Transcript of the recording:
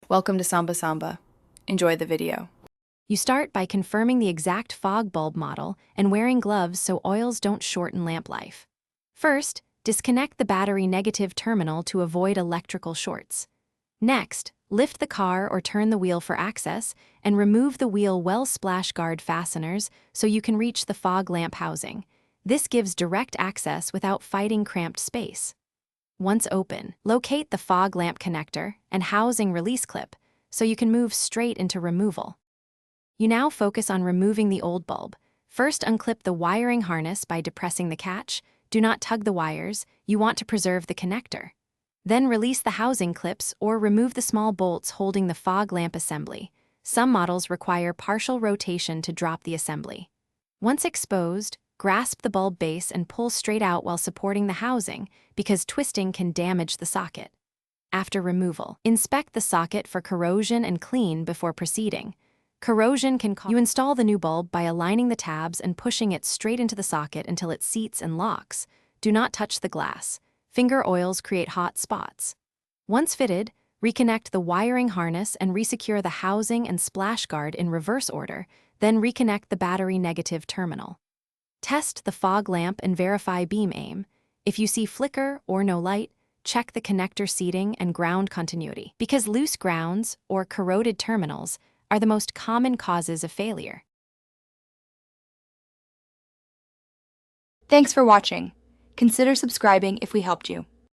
Welcome to Samba Samba. Enjoy the video. You start by confirming the exact fog bulb model and wearing gloves so oils don't shorten lamp life. First, disconnect the battery negative terminal to avoid electrical shorts. Next, lift the car or turn the wheel for access and remove the wheel well splash guard fasteners so you can reach the fog lamp housing. This gives direct access without fighting cramped space. Once open, locate the fog lamp connector and housing release clip so you can move straight into removal. You now focus on removing the old bulb. First, unclip the wiring harness by depressing the catch. Do not tug the wires, you want to preserve the connector. Then release the housing clips or remove the small bolts holding the fog lamp assembly. Some models require partial rotation to drop the assembly. Once exposed, grasp the bulb base and pull straight out while supporting the housing because twisting can damage the socket. After removal, inspect the socket for corrosion and clean before proceeding. Corrosion can cause. You install the new bulb by aligning the tabs and pushing it straight into the socket until it seats and locks. Do not touch the glass. Finger oils create hot spots. Once fitted, reconnect the wiring harness and resecure the housing and splash guard in reverse order, then reconnect the battery negative terminal. Test the fog lamp and verify beam aim. If you see flicker or no light, check the connector seating and ground continuity, because loose grounds or corroded terminals are the most common causes of failure. Thanks for watching. Consider subscribing if we helped you.